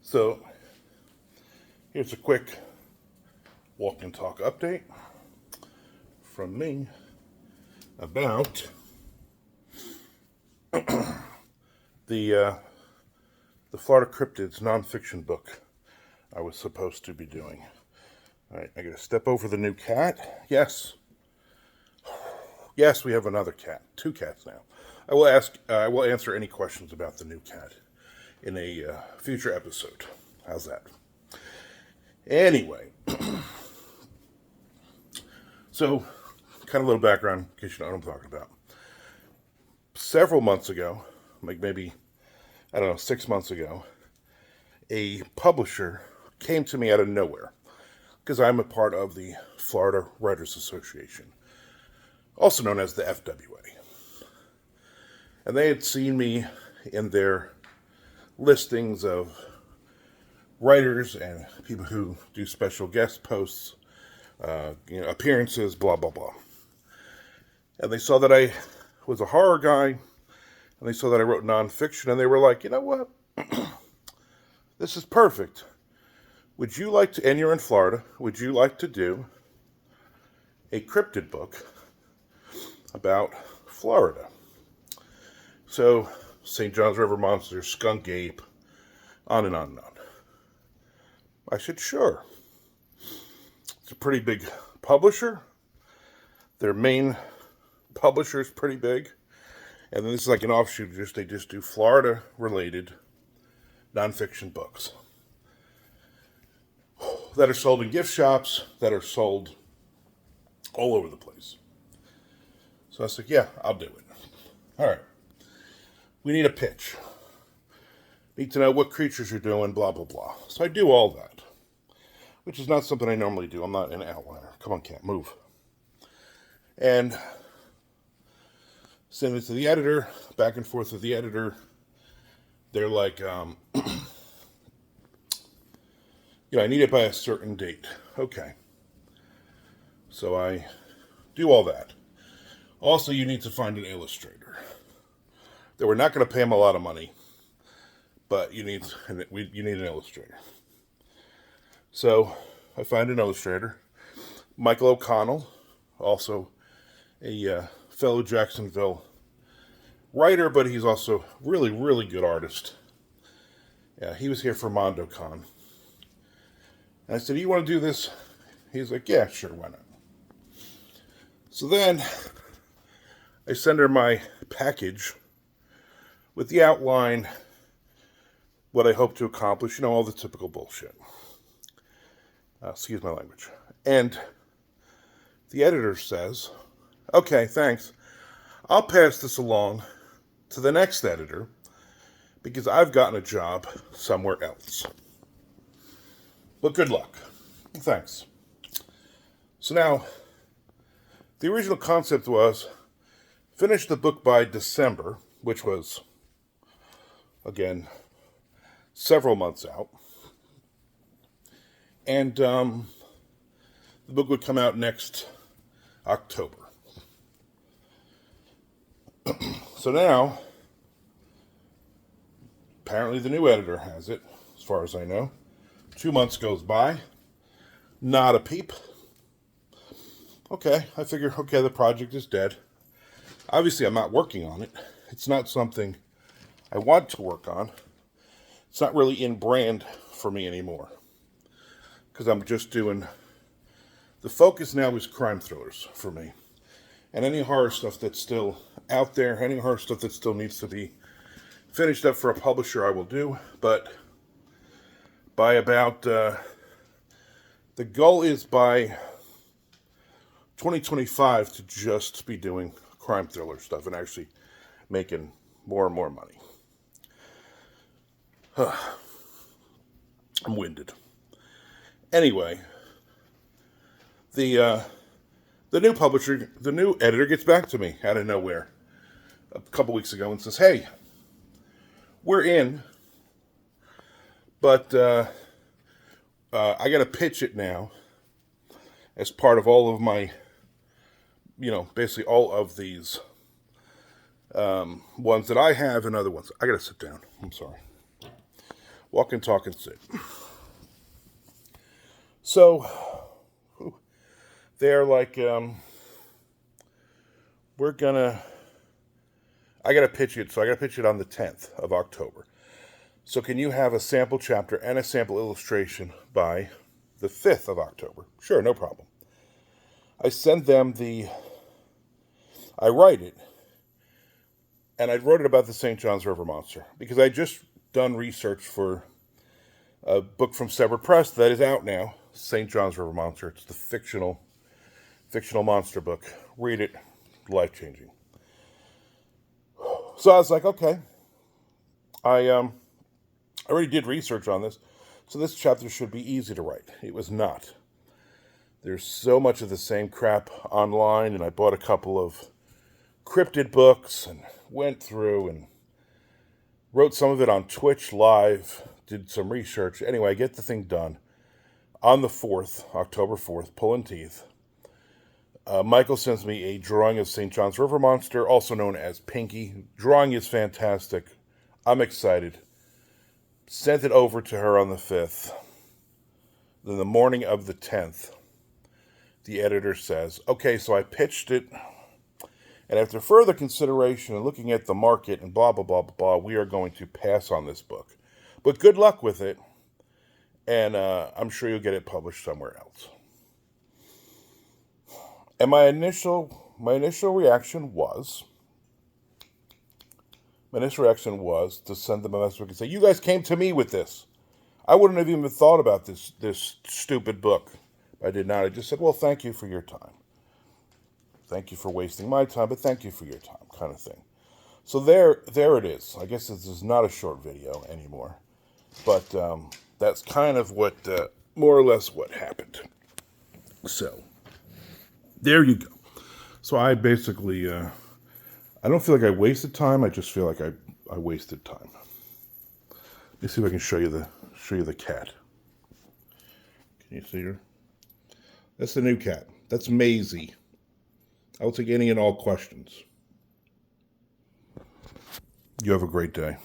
So here's a quick walk and talk update from me about the the Florida Cryptids nonfiction book I was supposed to be doing. All right, I got to step over the new cat. Yes, we have another cat. Two cats now. I will answer any questions about the new cat in a future episode. How's that? Anyway, so kind of a little background in case you know what I'm talking about. Several months ago, like maybe, I don't know, 6 months ago, a publisher came to me out of nowhere because I'm a part of the Florida Writers Association, also known as the FWA. And they had seen me in their listings of writers and people who do special guest posts, appearances, blah, blah, blah. And they saw that I was a horror guy, and they saw that I wrote nonfiction, and they were like, you know what? This is perfect. Would you like to, and you're in Florida, would you like to do a cryptid book about Florida? So, St. John's River Monster, Skunk Ape, on and on and on. I said, sure. It's a pretty big publisher. Their main publisher is pretty big. And then this is like an offshoot. They just do Florida-related nonfiction books that are sold in gift shops, that are sold all over the place. So I said, yeah, I'll do it. All right. We need a pitch. Need to know what creatures you're doing, blah, blah, blah. So I do all that, which is not something I normally do. I'm not an outliner. Come on, cat, move. And send it to the editor, back and forth with the editor. They're like, I need it by a certain date. Okay. So I do all that. Also, you need to find an illustrator. They were not going to pay him a lot of money, but you need an illustrator. So I find an illustrator, Michael O'Connell, also a fellow Jacksonville writer, but he's also really, really good artist. Yeah, he was here for MondoCon. And I said, do you want to do this? He's like, yeah, sure, why not? So then I send her my package with the outline, what I hope to accomplish, all the typical bullshit. Excuse my language. And the editor says, okay, thanks. I'll pass this along to the next editor because I've gotten a job somewhere else. But good luck. Thanks. So now, the original concept was finish the book by December, which was, again, several months out. And the book would come out next October. So now, apparently the new editor has it, as far as I know. 2 months goes by, not a peep. Okay, I figure, the project is dead. Obviously, I'm not working on it. It's not something I want to work on. It's not really in brand for me anymore. Because I'm just doing, the focus now is crime thrillers for me. And any horror stuff that's still out there, any horror stuff that still needs to be finished up for a publisher, I will do. But by about, the goal is by 2025 to just be doing crime thriller stuff and actually making more and more money. I'm winded. Anyway, the new publisher, the new editor gets back to me out of nowhere a couple weeks ago and says, hey, we're in, but I got to pitch it now as part of all of my, basically all of these ones that I have and other ones. I got to sit down. I'm sorry. Walk and talk and sit. So they're like, we're gonna. I gotta pitch it. So I gotta pitch it on the 10th of October. So can you have a sample chapter and a sample illustration by the 5th of October? Sure, no problem. I send them I write it, and I wrote it about the St. John's River monster because I just done research for a book from Separate Press that is out now, St. John's River Monster. It's the fictional monster book. Read it, life-changing. So I was like, okay, I already did research on this, so this chapter should be easy to write. It was not. There's so much of the same crap online, and I bought a couple of cryptid books and went through and wrote some of it on Twitch live, did some research. Anyway, I get the thing done on the 4th, October 4th, pulling teeth. Michael sends me a drawing of St. John's River Monster, also known as Pinky. Drawing is fantastic. I'm excited. Sent it over to her on the 5th. Then the morning of the 10th, the editor says, okay, so I pitched it, and after further consideration and looking at the market and blah, blah, blah, blah, blah, we are going to pass on this book. But good luck with it, and I'm sure you'll get it published somewhere else. And my initial reaction was to send them a message and say, you guys came to me with this. I wouldn't have even thought about this stupid book. I did not. I just said, well, thank you for your time. Thank you for wasting my time, but thank you for your time, kind of thing. So there it is. I guess this is not a short video anymore. But that's kind of what, more or less what happened. So, there you go. So I basically, I don't feel like I wasted time. I just feel like I wasted time. Let me see if I can show you the cat. Can you see her? That's the new cat. That's Maisie. I'll take any and all questions. You have a great day.